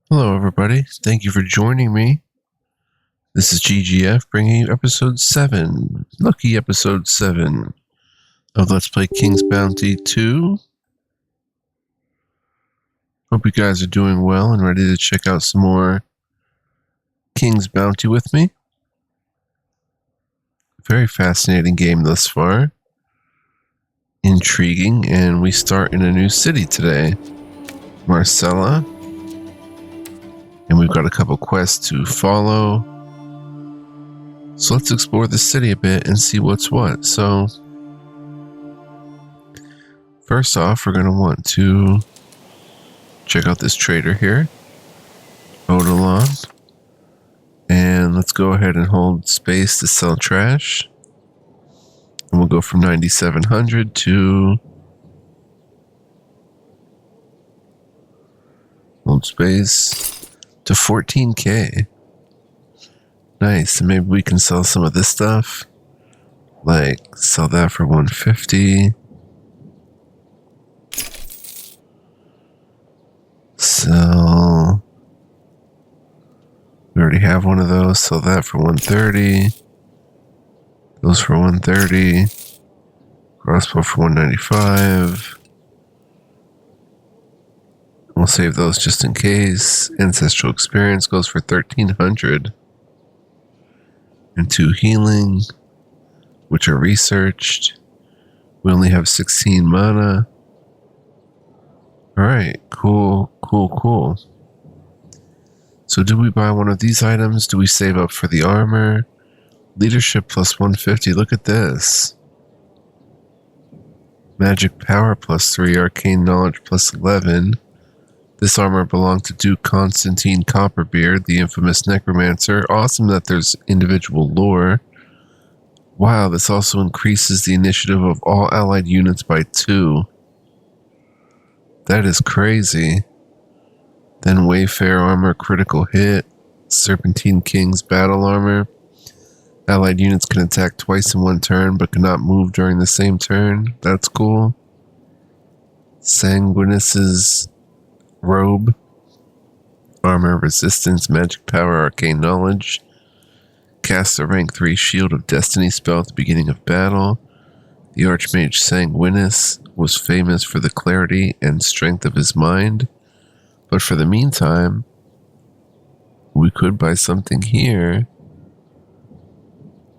Hello, everybody. Thank you for joining me. This is GGF bringing you episode 7, lucky episode 7 of Let's Play King's Bounty 2. Hope you guys are doing well and ready to check out some more King's Bounty with me. Very fascinating game thus far. Intriguing, and we start in a new city today, Marcella. And we've got a couple quests to follow. So let's explore the city a bit and see what's what. So, first off, we're going to want to check out this trader here, Odalon. And let's go ahead and hold space to sell trash. And we'll go from 9,700 to hold space to 14K. Nice. And maybe we can sell some of this stuff. Like, sell that for 150. Sell. We already have one of those. Sell that for 130. Those for 130. Crossbow for 195. We'll save those just in case. Ancestral experience goes for 1,300. And 2 healing, which are researched. We only have 16 mana. Alright, cool. So do we buy one of these items? Do we save up for the armor? Leadership plus 150, look at this. Magic power plus 3, arcane knowledge plus 11. This armor belonged to Duke Constantine Copperbeard, the infamous necromancer. Awesome that there's individual lore. Wow, this also increases the initiative of all allied units by 2. That is crazy. Then Wayfarer armor, critical hit. Serpentine King's battle armor. Allied units can attack twice in one turn, but cannot move during the same turn. That's cool. Sanguinus's robe. Armor, resistance, magic power, arcane knowledge. Cast a rank 3 Shield of Destiny spell at the beginning of battle. The Archmage Sanguinus was famous for the clarity and strength of his mind. But for the meantime, we could buy something here,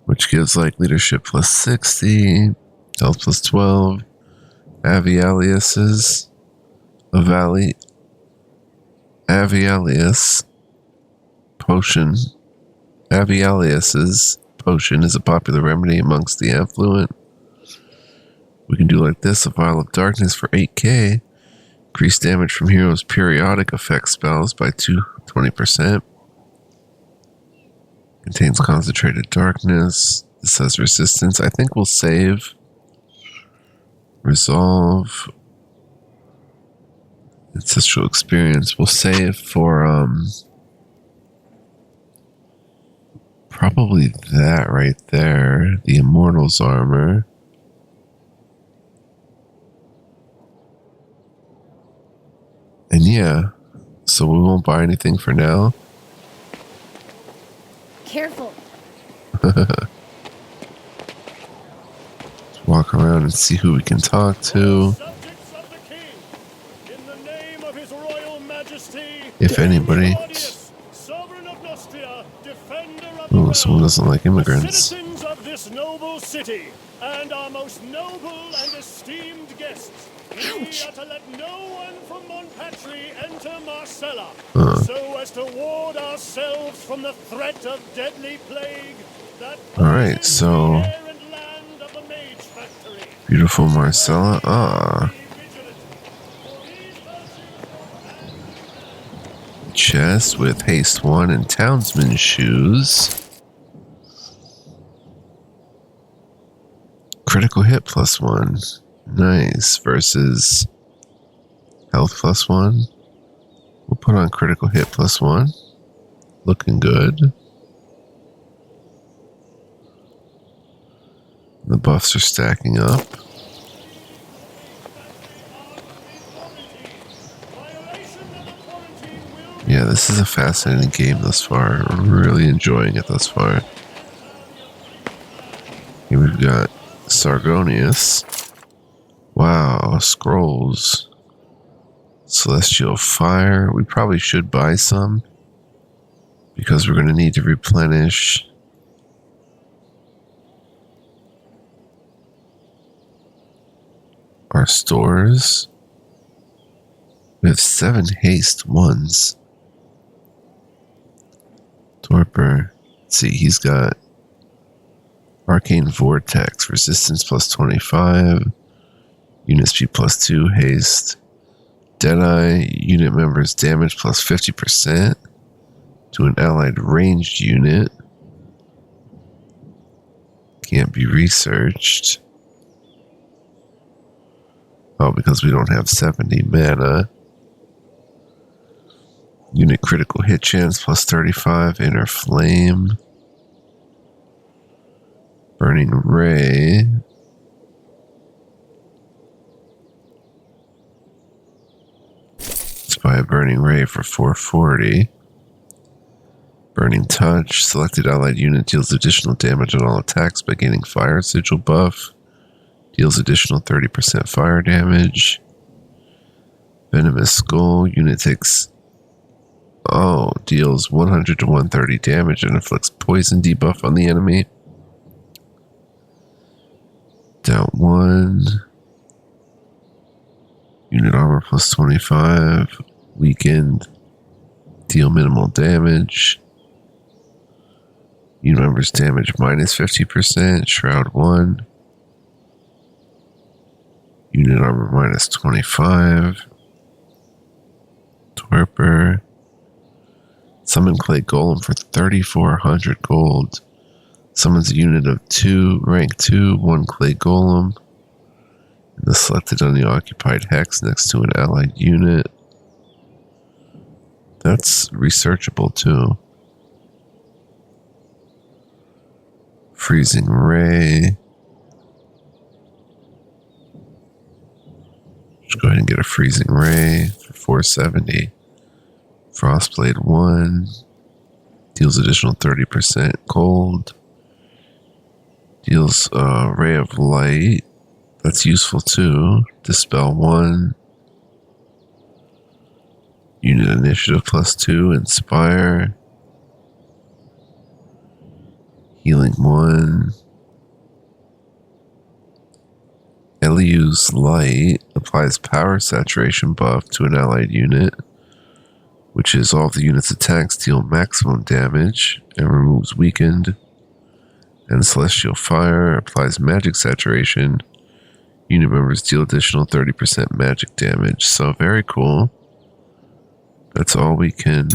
which gives like leadership plus 60, health plus 12, Avialius's, Avialius potion. Avialius's potion is a popular remedy amongst the affluent. We can do like this, a vial of darkness for 8k. Increase damage from heroes' periodic effect spells by 20%. Contains concentrated darkness. This has resistance. I think we'll save. Resolve. Ancestral experience. We'll save for probably that right there. The Immortal's armor. And yeah, so we won't buy anything for now. Careful. Let's walk around and see who we can talk to. Subjects of the king, in the name of his royal majesty, If anybody. Claudius, sovereign of Nostria, defender of Oh, the someone realm, doesn't like immigrants. citizens of this noble city, and our most noble and esteemed guests, we are to let no one from Monpatri enter Marcella, so as to ward ourselves from the threat of deadly plague that Alright, so poisons the air and land of the Mage Factory. beautiful Marcella. Ah, chest with haste 1 and townsman shoes. Critical hit plus 1. Nice. Versus health plus 1. We'll put on critical hit plus 1. Looking good. The buffs are stacking up. Yeah, this is a fascinating game thus far. I'm really enjoying it thus far. Here we've got Sargonius. Wow, scrolls. Celestial fire. We probably should buy some because we're going to need to replenish our stores. We have 7 haste ones. Torpor. Let's see, he's got Arcane Vortex, resistance plus 25, unit speed plus 2, haste. Deadeye, unit members damage plus 50% to an allied ranged unit. Can't be researched. Oh, because we don't have 70 mana. Unit critical hit chance plus 35, inner flame. Burning ray. Let's buy a burning ray for 440. Burning touch. Selected allied unit deals additional damage on all attacks by gaining fire sigil buff. Deals additional 30% fire damage. Venomous skull. Unit takes... Oh, deals 100 to 130 damage and inflicts poison debuff on the enemy. Doubt 1. Unit armor plus 25. Weakened. Deal minimal damage. Unit members damage minus 50%. Shroud 1. Unit armor minus 25. Torpor. Summon Clay Golem for 3,400 gold. Summons a unit of 2, rank 2, 1 Clay Golem. And the selected unoccupied hex next to an allied unit. That's researchable too. Freezing Ray. Just go ahead and get a Freezing Ray for 470. Frostblade 1. Deals additional 30% cold. Deals Ray of Light. That's useful too. Dispel 1. Unit initiative plus 2. Inspire. Healing 1. Eliu's Light applies power saturation buff to an allied unit, which is all of the unit's attacks deal maximum damage and removes weakened. And Celestial Fire applies magic saturation. Unit members deal additional 30% magic damage. So very cool. That's all we can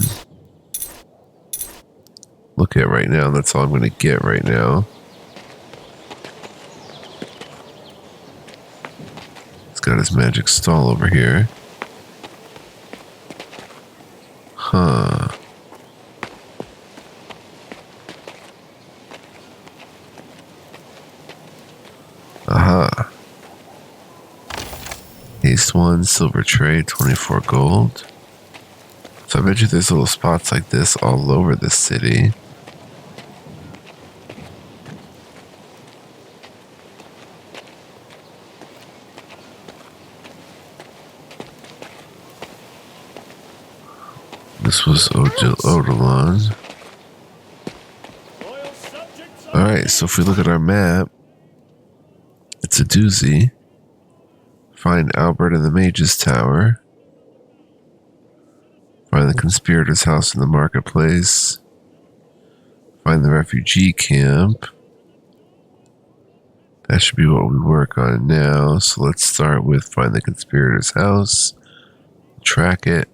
look at right now. That's all I'm going to get right now. He's got his magic stall over here. Huh. Aha. Haste 1, silver tray, 24 gold. So I bet you there's little spots like this all over the city. This was Odilon. Alright, so if we look at our map, it's a doozy. Find Albert in the Mage's Tower. Find the Conspirator's House in the Marketplace. Find the Refugee Camp. That should be what we work on now. So let's start with find the Conspirator's House. Track it.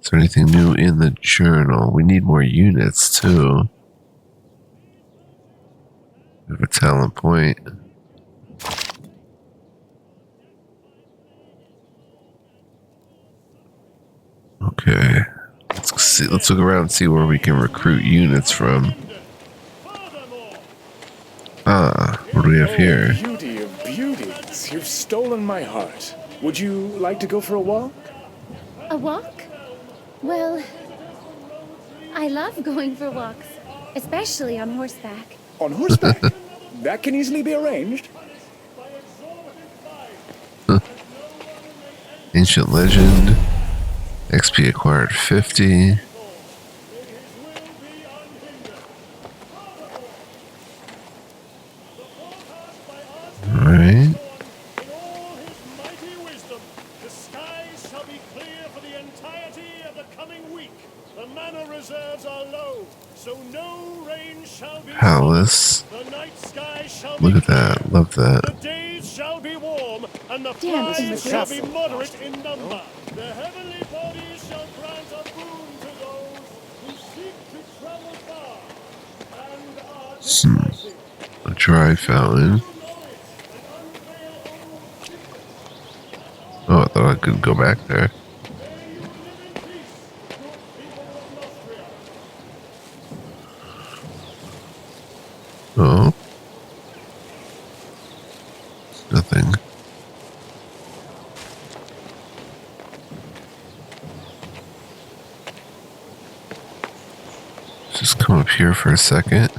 Is there anything new in the journal? We need more units too. We have a talent point. Okay. Let's see. Let's look around and see where we can recruit units from. Ah, what do we have here? Beauty of beauties, you've stolen my heart. Would you like to go for a walk? A walk? Well, I love going for walks, especially on horseback. On horseback? That can easily be arranged. Ancient legend. XP acquired 50. Alright. The skies shall be clear for the entirety of the coming week. The mana reserves are low, so no rain shall be Palace. The night sky shall Look be at that. clear. Love that. The days shall be warm, and the Damn, this is flies a shall be castle. moderate in number. The heavenly bodies shall grant a boon to those who seek to travel far and are decisive. A dry fountain. Oh, I thought I could go back there. Oh. Nothing. Just come up here for a second.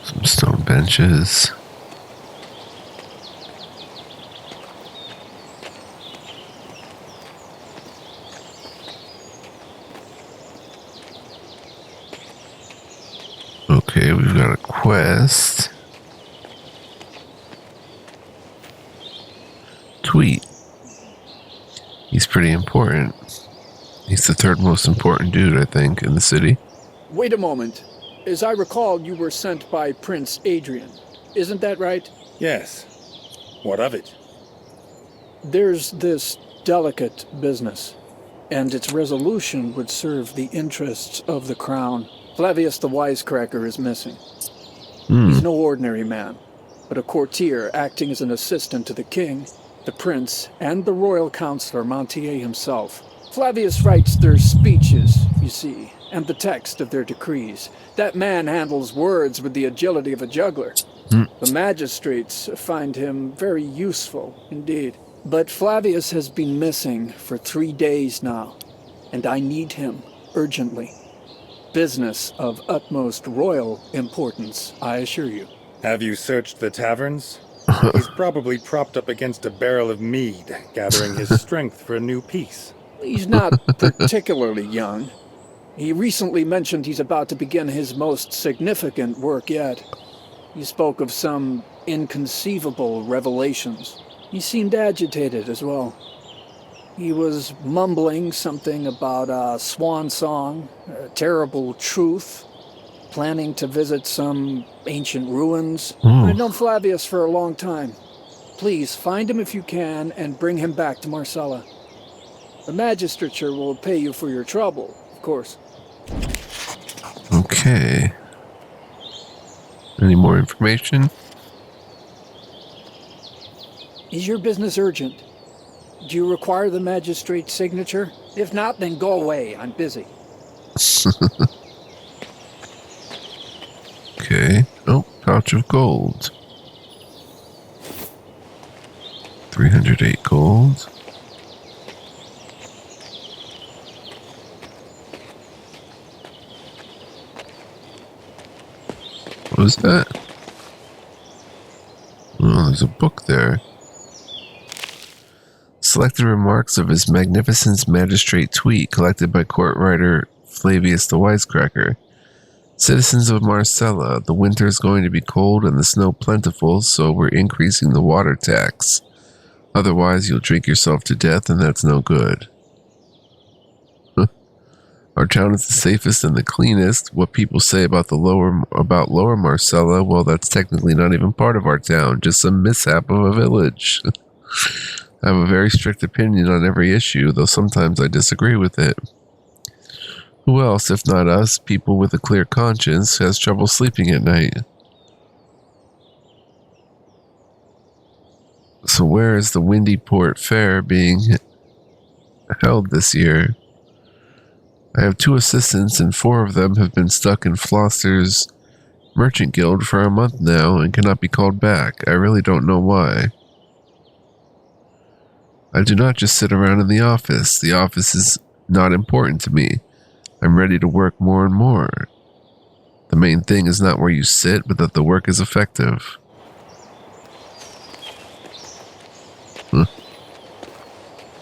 Some stone benches. Okay, we've got a quest. Tweet. He's pretty important. He's the third most important dude, I think, in the city. Wait a moment. As I recall, you were sent by Prince Adrian. Isn't that right? Yes. What of it? There's this delicate business, and its resolution would serve the interests of the crown. Flavius the Wisecracker is missing. He's no ordinary man, but a courtier acting as an assistant to the king, the prince, and the royal counselor Montier himself. Flavius writes their speeches, you see, and the text of their decrees. That man handles words with the agility of a juggler. The magistrates find him very useful indeed. But Flavius has been missing for 3 days now, and I need him urgently. Business of utmost royal importance, I assure you. Have you searched the taverns? He's probably propped up against a barrel of mead, gathering his strength for a new piece. He's not particularly young. He recently mentioned he's about to begin his most significant work yet. He spoke of some inconceivable revelations. He seemed agitated as well. He was mumbling something about a swan song, a terrible truth, planning to visit some ancient ruins. I've known Flavius for a long time. Please, find him if you can and bring him back to Marcella. The magistrature will pay you for your trouble, of course. Okay. Any more information? Is your business urgent? Do you require the magistrate's signature? If not, then go away. I'm busy. Okay. Oh, pouch of gold. 308 gold. What was that? Oh, there's a book there. Selected remarks of His Magnificence Magistrate Tweet collected by court writer Flavius the Wisecracker. Citizens of Marcella, the winter is going to be cold and the snow plentiful, so we're increasing the water tax. Otherwise, you'll drink yourself to death, and that's no good. Our town is the safest and the cleanest. What people say about Lower Marcella, well, that's technically not even part of our town, just some mishap of a village. I have a very strict opinion on every issue, though sometimes I disagree with it. Who else, if not us, people with a clear conscience, has trouble sleeping at night? So So where is the Windy Port Fair being held this year? I have 2 assistants and 4 of them have been stuck in Floster's Merchant Guild for a month now and cannot be called back. I really don't know why. I do not just sit around in the office. The office is not important to me. I'm ready to work more and more. The main thing is not where you sit, but that the work is effective. Huh.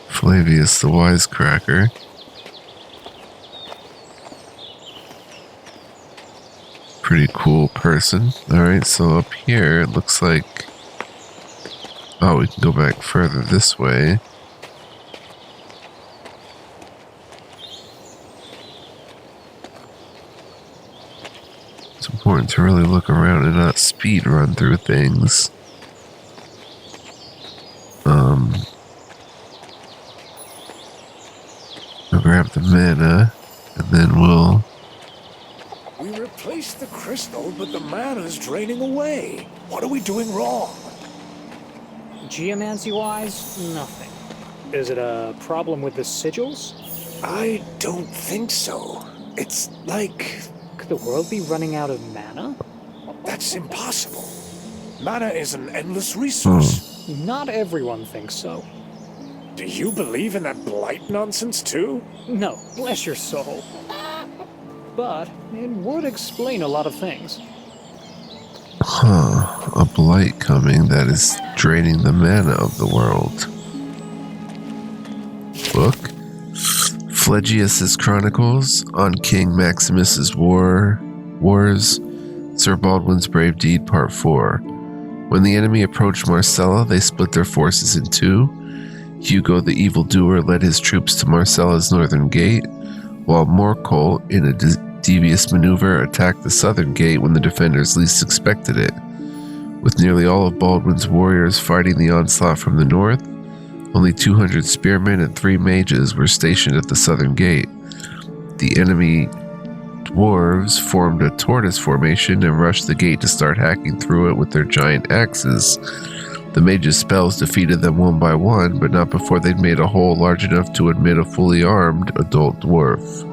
Flavius the Wisecracker. Pretty cool person. Alright, so up here it looks like... Oh, we can go back further this way. It's important to really look around and not speed run through things. I'll grab the mana, and then we'll... We replaced the crystal, but the mana's draining away. What are we doing wrong? Geomancy-wise, nothing. Is it a problem with the sigils? I don't think so. It's like... Could the world be running out of mana? That's impossible. Mana is an endless resource. Not everyone thinks so. Do you believe in that blight nonsense too? No, bless your soul. But it would explain a lot of things. Huh, a blight coming that is draining the mana of the world. Book? Phlegyas's Chronicles on King Maximus's Wars, Sir Baldwin's Brave Deed, Part 4. When the enemy approached Marcella, they split their forces in 2. Hugo the evildoer led his troops to Marcella's northern gate, while Morcol, in a devious maneuver, attacked the southern gate when the defenders least expected it. With nearly all of Baldwin's warriors fighting the onslaught from the north, only 200 spearmen and 3 mages were stationed at the southern gate. The enemy dwarves formed a tortoise formation and rushed the gate to start hacking through it with their giant axes. The mages' spells defeated them one by one, but not before they'd made a hole large enough to admit a fully armed adult dwarf.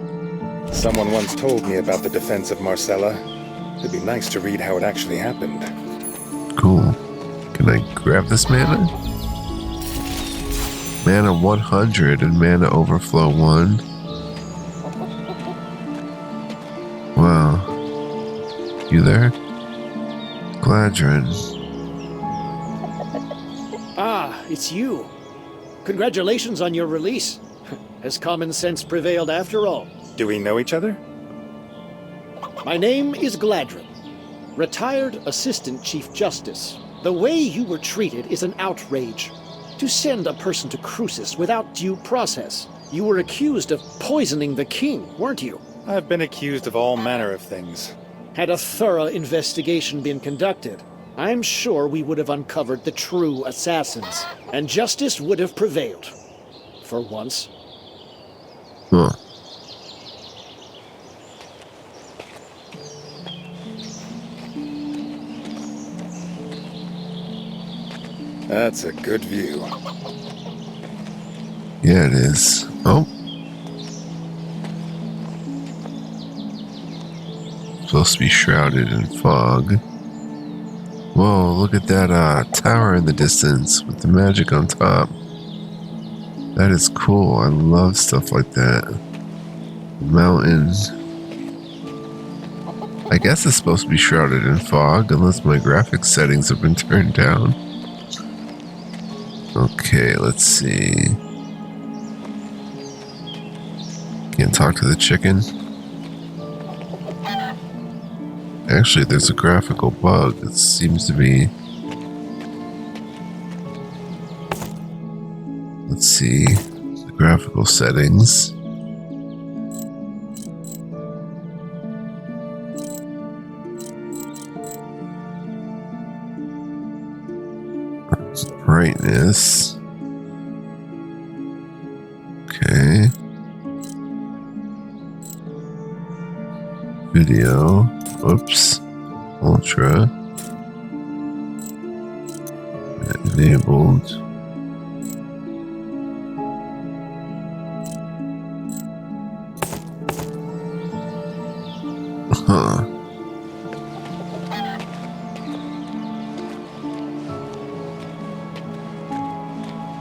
Someone once told me about the defense of Marcella. It'd be nice to read how it actually happened. Cool. Can I grab this mana? Mana 100 and mana overflow 1. Wow. You there? Gladrin. Ah, it's you. Congratulations on your release. Has common sense prevailed after all? Do we know each other? My name is Gladrin, retired Assistant Chief Justice. The way you were treated is an outrage. To send a person to Crucis without due process. You were accused of poisoning the king, weren't you? I've been accused of all manner of things. Had a thorough investigation been conducted, I'm sure we would have uncovered the true assassins, and justice would have prevailed. For once. Huh. That's a good view. Yeah, it is. Oh. Supposed to be shrouded in fog. Whoa, look at that tower in the distance with the magic on top. That is cool. I love stuff like that. Mountain. I guess it's supposed to be shrouded in fog, unless my graphics settings have been turned down. Okay, let's see. Can't talk to the chicken. Actually, there's a graphical bug. It seems to be... Let's see. The graphical settings. Brightness. Okay. Video. Oops. Ultra. Enabled. Huh.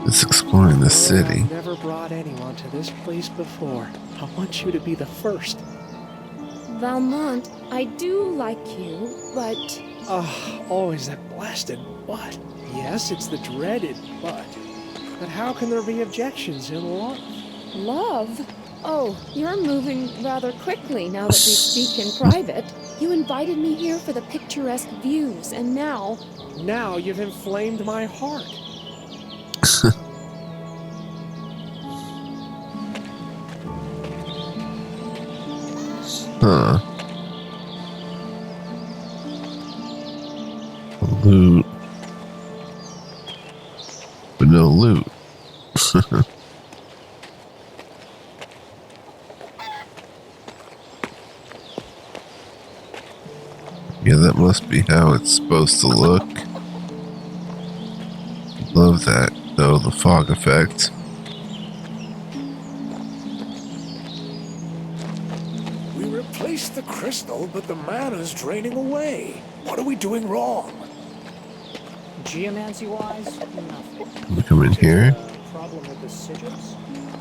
It's exploring the city. I've never brought anyone to this place before. I want you to be the first. Valmont, I do like you, but Always that blasted but. Yes, it's the dreaded but. But how can there be objections in love? love? Oh, you're moving rather quickly now that we speak in private. You invited me here for the picturesque views, and now... Now you've inflamed my heart. Huh. Loot. But no loot. Yeah, that must be how it's supposed to look. Love that, though, the fog effect. We replaced the crystal, but the mana's draining away. What are we doing wrong? Geomancy-wise, nothing. Can we come in here? Problem with the sigils?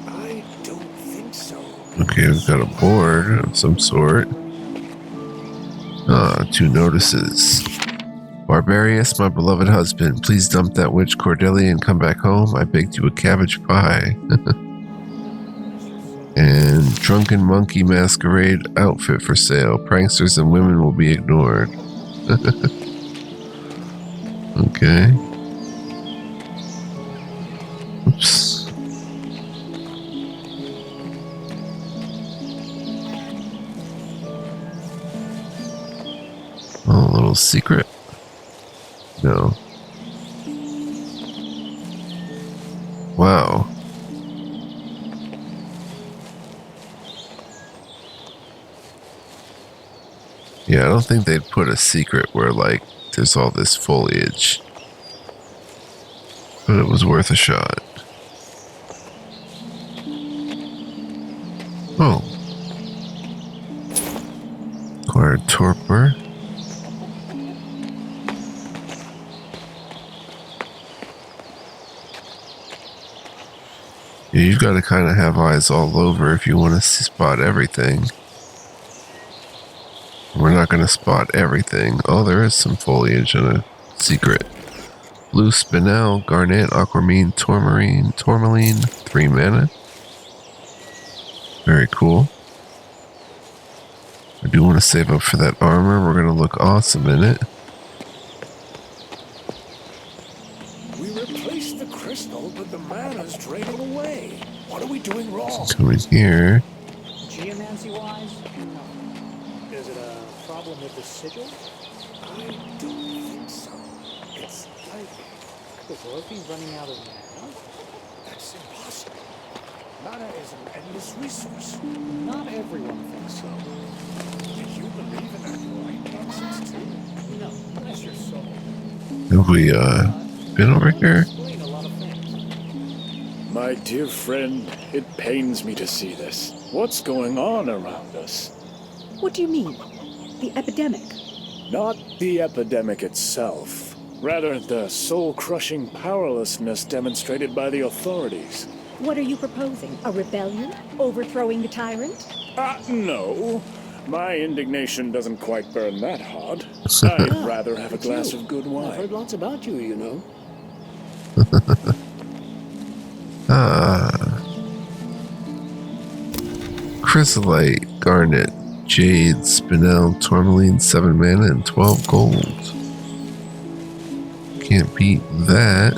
I don't think so. Okay, we've got a board of some sort. 2 notices. Barbarius, my beloved husband, please dump that witch Cordelia and come back home. I baked you a cabbage pie. And drunken monkey masquerade outfit for sale. Pranksters and women will be ignored. Okay. Oops. Oh, a little secret? No. Wow. Yeah, I don't think they'd put a secret where, like, there's all this foliage. But it was worth a shot. Oh. Acquired torpor. Yeah, you've got to kind of have eyes all over if you want to spot everything. We're not going to spot everything. Oh, there is some foliage and a secret. Blue spinel, garnet, aquamarine, tourmaline, 3 mana. Very cool. I do want to save up for that armor. We're going to look awesome in it. We replaced the crystal, but the mana's draining away. What are we doing wrong? Come in here. Geomancy-wise, nothing. Is it a problem with the sigil? I don't think so. It's like Is Loki running out of mana? that's impossible. Mana is an endless resource. Not everyone thinks so. Do you believe in that blind nonsense too? No, bless your soul. Have we, been over here? Explain a lot of things. My dear friend, it pains me to see this. What's going on around us? What do you mean? The epidemic? Not the epidemic itself. Rather, the soul-crushing powerlessness demonstrated by the authorities. What are you proposing? A rebellion? Overthrowing the tyrant? No. My indignation doesn't quite burn that hard. I'd rather have a glass of good I've wine. heard lots about you, you know. Chrysolite, garnet, jade, spinel, tourmaline, 7 mana and 12 gold. Can't beat that.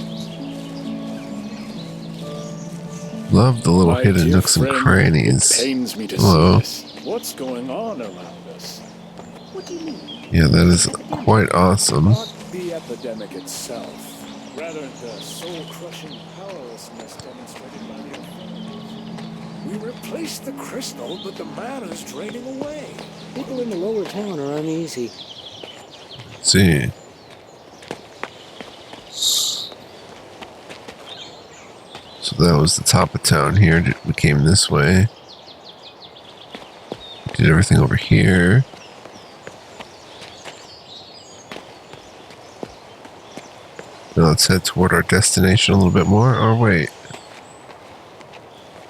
Love the little My hidden dear nooks and friend, crannies. It pains me to Hello. see this. What's going on around us? What do you mean? Yeah, that is quite awesome. Not the epidemic itself. Rather, the soul-crushing powerlessness demonstrated by the authorities. We replaced the crystal, but the mana's draining away. People in the lower town are uneasy. Let's see. So that was the top of town here. We came this way. Did everything over here. Now let's head toward our destination a little bit more. Or wait.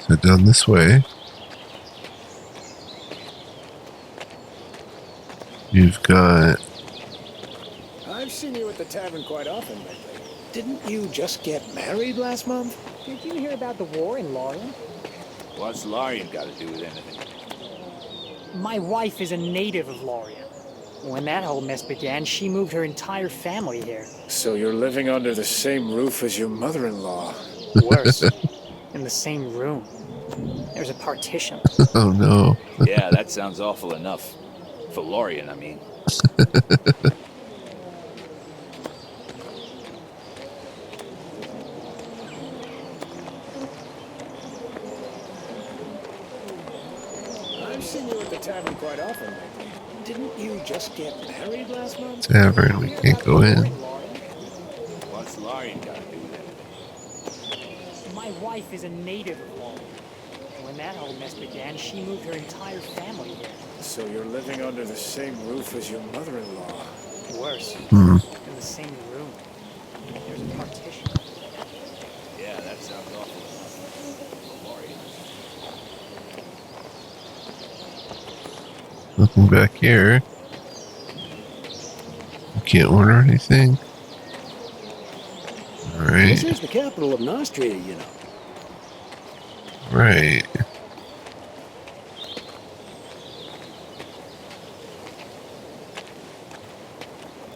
So down this way. You've got... I've seen you at the tavern quite often lately. Didn't you just get married last month? Did you hear about the war in Lorien? What's Lorien got to do with anything? My wife is a native of Lorien. When that whole mess began, she moved her entire family here. So you're living under the same roof as your mother-in-law. Worse, in the same room. There's a partition. Oh no. Yeah, that sounds awful enough. For Lorien, I mean. I've seen you at the tavern quite often lately. Didn't you just get married last month? Tavern, we can't go in. What's Lorien got to do with anything? My wife is a native of Lorien. When that whole mess began, she moved her entire family here. So you're living under the same roof as your mother-in-law. Worse, in the same room. There's a partition. Yeah, that sounds awful enough. For Lorien. Looking back here. You can't order anything. Alright. This is the capital of Nostria, you know. Right.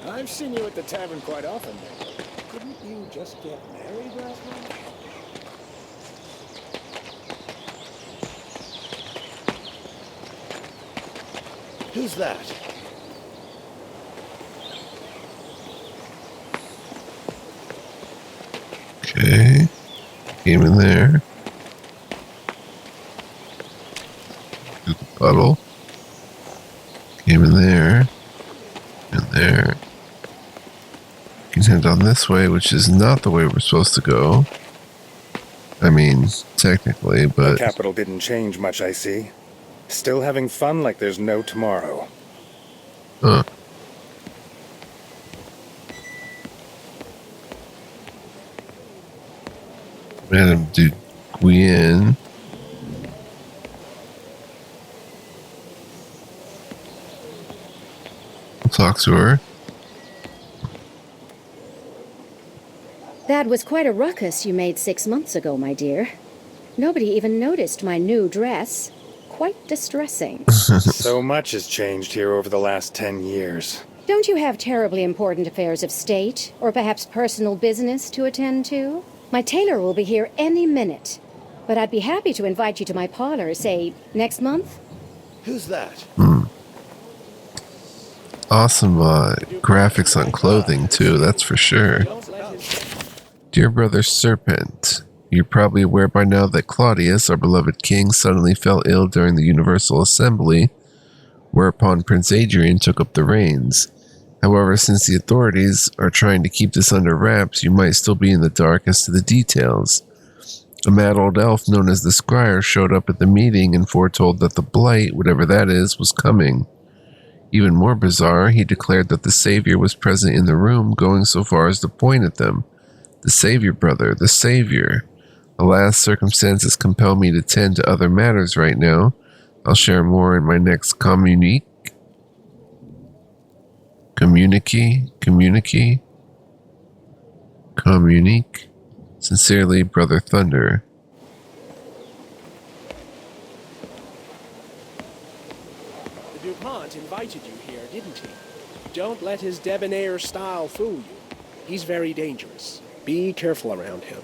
I've seen you at the tavern quite often lately. Didn't you just get married last month? Who's that? Okay. Came in there. Through the puddle. Came in there. And there. You can head down this way, which is not the way we're supposed to go. I mean, technically, The but... capital didn't change much, I see. Still having fun like there's no tomorrow. Huh. Madame du Guyen. I'll talk to her. That was quite a ruckus you made 6 months ago, my dear. Nobody even noticed my new dress. Quite distressing. So much has changed here over the last 10 years. Don't you have terribly important affairs of state, or perhaps personal business to attend to? My tailor will be here any minute. But I'd be happy to invite you to my parlor, say, next month? Who's that? Awesome graphics on clothing, too, that's for sure. Dear Brother Serpent, you're probably aware by now that Claudius, our beloved king, suddenly fell ill during the Universal Assembly, whereupon Prince Adrian took up the reins. However, since the authorities are trying to keep this under wraps, you might still be in the dark as to the details. A mad old elf known as the Scryer showed up at the meeting and foretold that the Blight, whatever that is, was coming. Even more bizarre, he declared that the Savior was present in the room, going so far as to point at them. The Savior, brother, the Savior. Alas, circumstances compel me to tend to other matters right now. I'll share more in my next communique. Sincerely, Brother Thunder. The DuPont invited you here, didn't he? Don't let his debonair style fool you. He's very dangerous. Be careful around him.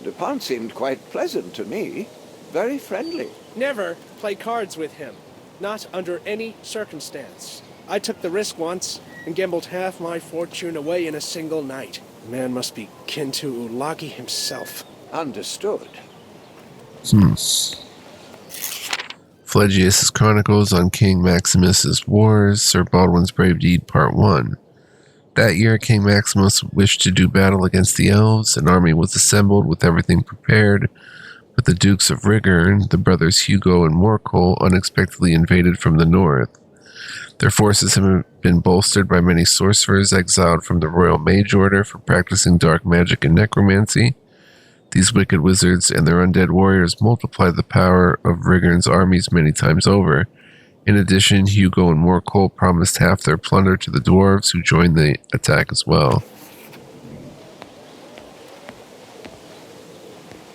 DuPont seemed quite pleasant to me. Very friendly. Never play cards with him. Not under any circumstance. I took the risk once and gambled half my fortune away in a single night. The man must be kin to Ulagi himself. Understood. Pelagius' Chronicles on King Maximus's Wars, Sir Baldwin's Brave Deed, Part 1. That year, King Maximus wished to do battle against the elves. An army was assembled with everything prepared, but the Dukes of Rigern, the brothers Hugo and Morcol, unexpectedly invaded from the north. Their forces have been bolstered by many sorcerers exiled from the Royal Mage Order for practicing dark magic and necromancy. These wicked wizards and their undead warriors multiplied the power of Rigern's armies many times over. In addition, Hugo and Morcol promised half their plunder to the dwarves, who joined the attack as well.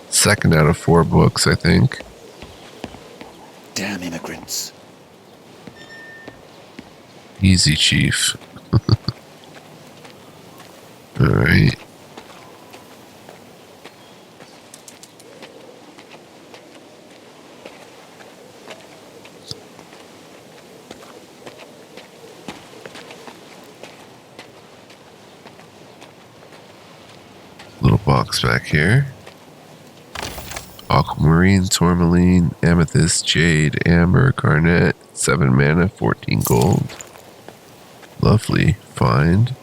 Second out of 4 books, I think. Damn immigrants. Easy, Chief. Alright. Little box back here. Aquamarine, tourmaline, amethyst, jade, amber, garnet, 7 mana, 14 gold. Lovely find.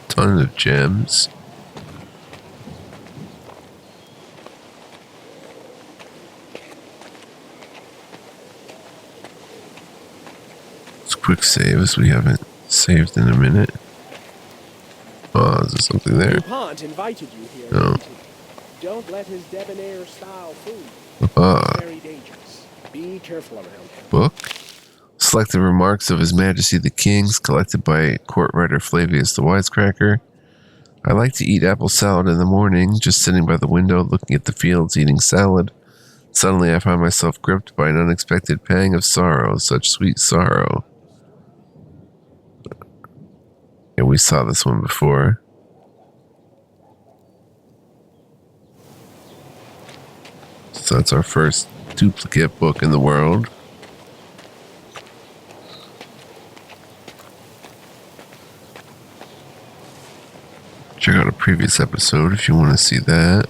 Ton of gems. Let's quick save as we haven't saved in a minute. Oh, is there something there? DuPont invited you here. No. Don't let his debonair style fool. Ah. Very dangerous. Be careful around him. Book. Selected remarks of His Majesty the Kings, collected by court writer Flavius the Wisecracker. I like to eat apple salad in the morning, just sitting by the window, looking at the fields, eating salad. Suddenly I find myself gripped by an unexpected pang of sorrow, such sweet sorrow. Yeah, we saw this one before. So that's our first duplicate book in the world. Check out a previous episode if you want to see that.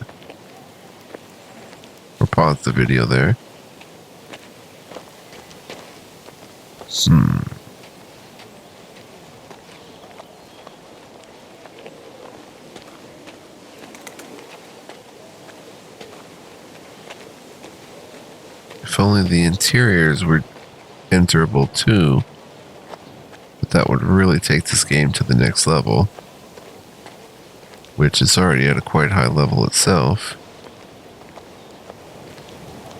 Or pause the video there. If only the interiors were enterable too. But that would really take this game to the next level. Which is already at a quite high level itself.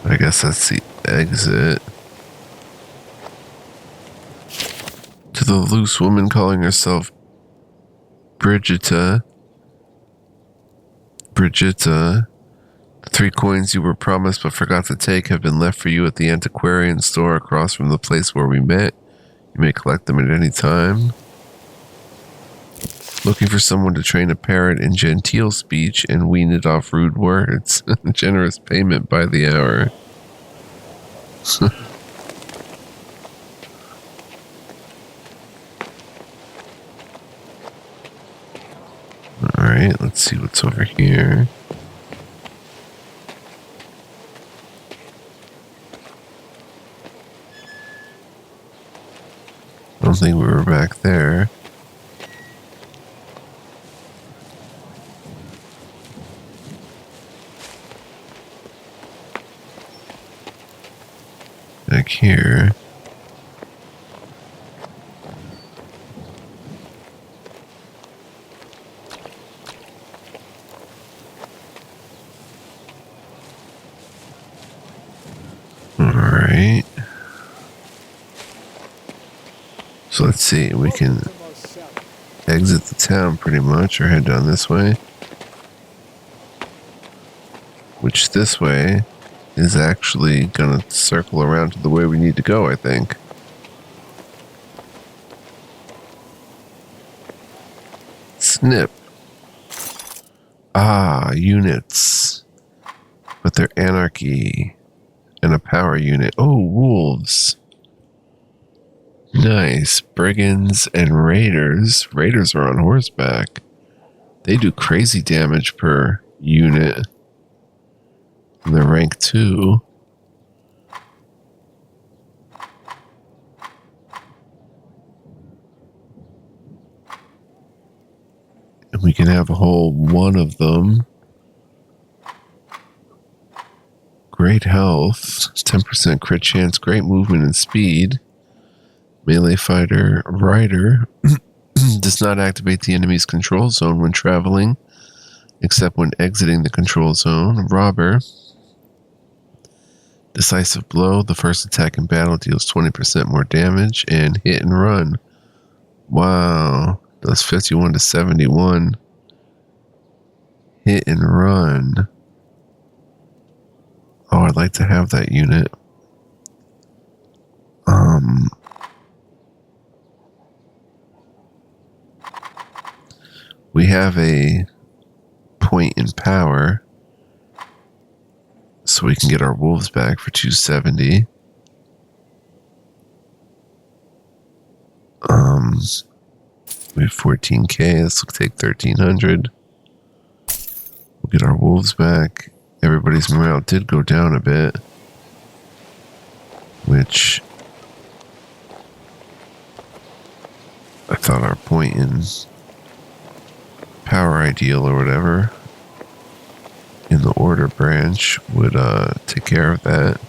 I guess that's the exit. To the loose woman calling herself Brigitta. The 3 coins you were promised but forgot to take have been left for you at the antiquarian store across from the place where we met. You may collect them at any time. Looking for someone to train a parrot in genteel speech and wean it off rude words. Generous payment by the hour. Alright, let's see what's over here. I don't think we were back there. Back here. Alright. So let's see, we can exit the town pretty much, or head down this way. Which this way is actually gonna circle around to the way we need to go, I think. Snip. Ah, units. But they're anarchy. And a power unit. Oh, wolves. Nice. Brigands and raiders. Raiders are on horseback. They do crazy damage per unit. And they're rank 2. have a whole one of them. Great health, 10% crit chance, great movement and speed. Melee fighter, rider. Does not activate the enemy's control zone when traveling, except when exiting the control zone. Robber. Decisive blow. The first attack in battle deals 20% more damage. And hit and run. Wow. Does 51 to 71. Hit and run. Oh, I'd like to have that unit. We have a point in power, so we can get our wolves back for 270. We have 14k. This will take 1300. We'll get our wolves back. Everybody's morale did go down a bit, which I thought our point in power ideal or whatever in the order branch would take care of that.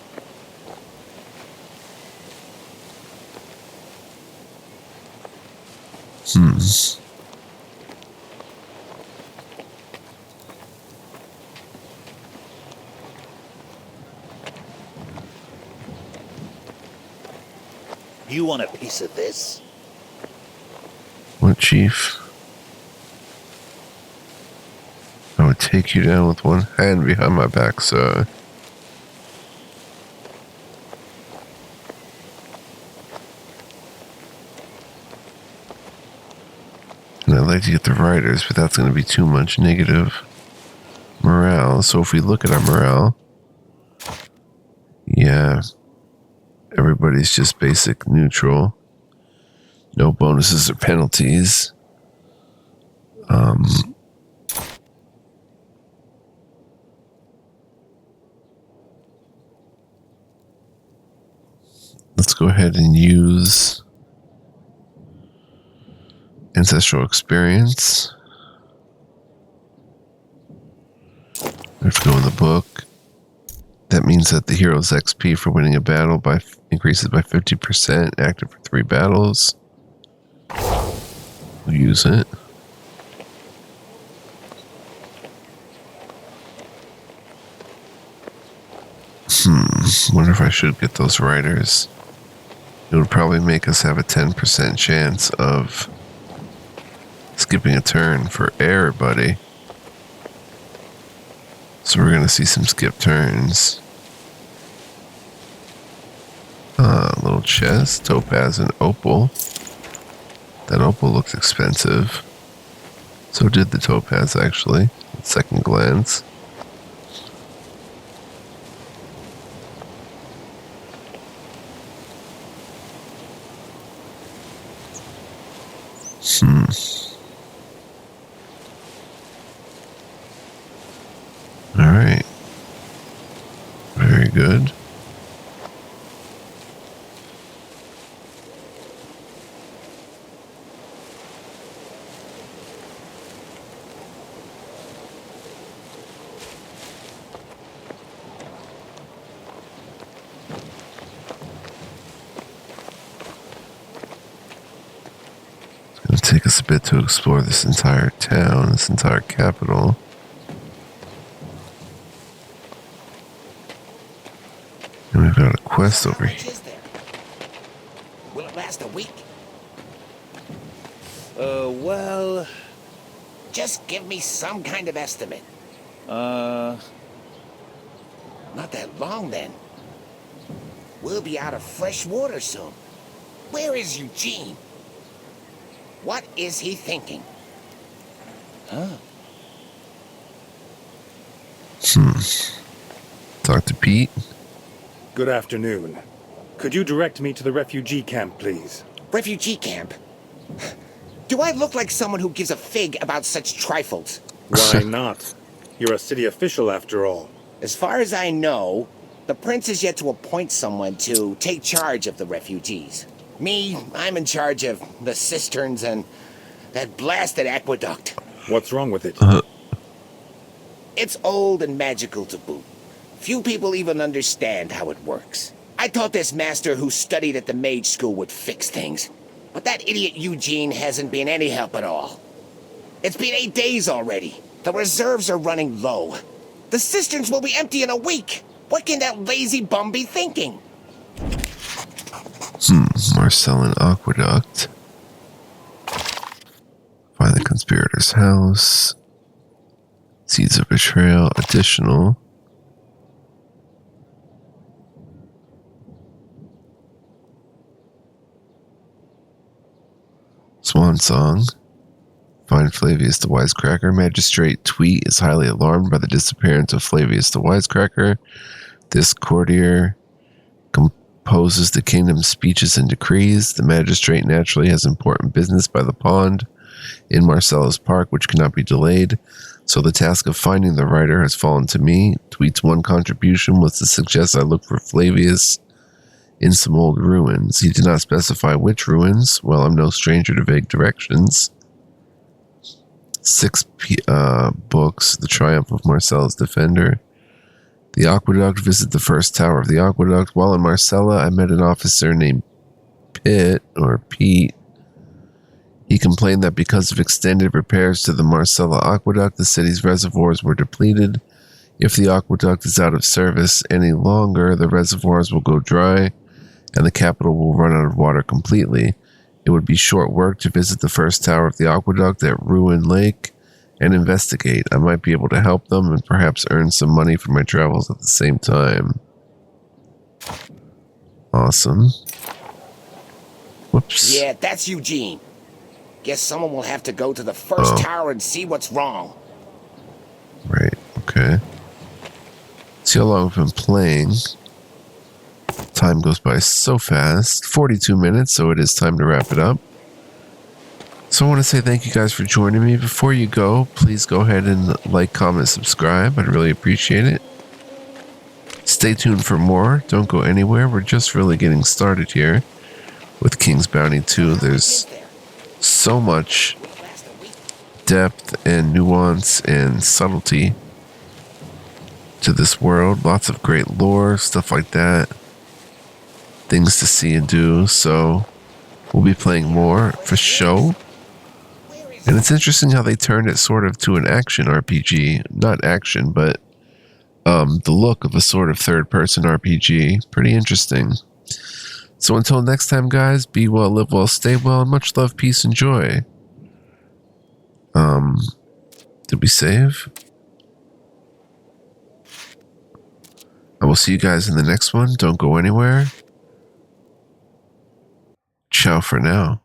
You want a piece of this? What, Chief? I would take you down with one hand behind my back, sir. And I'd like to get the riders, but that's going to be too much negative morale. So if we look at our morale, yeah, everybody's just basic neutral. No bonuses or penalties. Let's go ahead and use Ancestral Experience. We have to go in the book. That means that the hero's XP for winning a battle increases by 50%, active for 3 battles. We'll use it. Wonder if I should get those riders. It would probably make us have a 10% chance of skipping a turn for everybody. So we're going to see some skip turns. Little chest, topaz and opal. That opal looks expensive. So did the topaz, actually, at second glance. Alright. Very good. It's going to take us a bit to explore this entire town, this entire capital. And we've got a quest over here. Will it last a week? Well... Just give me some kind of estimate. Not Not that long, then. We'll be out of fresh water soon. Where is Eugene? What is he thinking? Huh? Talk to Pete. Good afternoon. Could you direct me to the refugee camp, please? Refugee camp? Do I look like someone who gives a fig about such trifles? Why not? You're a city official, after all. As far as I know, the prince is yet to appoint someone to take charge of the refugees. Me, I'm in charge of the cisterns and that blasted aqueduct. What's wrong with it? It's old and magical to boot. Few people even understand how it works. I thought this master who studied at the mage school would fix things. But that idiot Eugene hasn't been any help at all. It's been 8 days already. The reserves are running low. The cisterns will be empty in a week. What can that lazy bum be thinking? Marcellan Aqueduct. Find the conspirator's house. Seeds of betrayal. Additional. Swan Song. Find Flavius the Wisecracker. Magistrate Tweet is highly alarmed by the disappearance of Flavius the Wisecracker. This courtier composes the kingdom's speeches and decrees. The magistrate naturally has important business by the pond in Marcella's Park, which cannot be delayed. So the task of finding the writer has fallen to me. Tweet's one contribution was to suggest I look for Flavius in some old ruins. He did not specify which ruins. Well, I'm no stranger to vague directions. 6 books. The Triumph of Marcella's Defender. The Aqueduct. Visit the first tower of the Aqueduct. While in Marcella, I met an officer named Pete. He complained that because of extended repairs to the Marcella Aqueduct, the city's reservoirs were depleted. If the aqueduct is out of service any longer, the reservoirs will go dry, and the capital will run out of water completely. It would be short work to visit the first tower of the aqueduct at Ruin Lake and investigate. I might be able to help them and perhaps earn some money for my travels at the same time. Awesome. Whoops. Yeah, that's Eugene. Guess someone will have to go to the first tower and see what's wrong. Right, okay. See how long I've been playing. Time goes by so fast. 42 minutes, so it is time to wrap it up. So I want to say thank you guys for joining me. Before you go, please go ahead and like, comment, subscribe. I'd really appreciate it. Stay tuned for more. Don't go anywhere. We're just really getting started here with King's Bounty 2. There's so much depth and nuance and subtlety to this world. Lots of great lore, stuff like that. Things to see and do. So we'll be playing more for show. And it's interesting how they turned it sort of to an action RPG. Not action, but the look of a sort of third-person RPG. Pretty interesting. So until next time, guys, be well, live well, stay well, and much love, peace, and joy. Did we save? I will see you guys in the next one. Don't go anywhere. Ciao for now.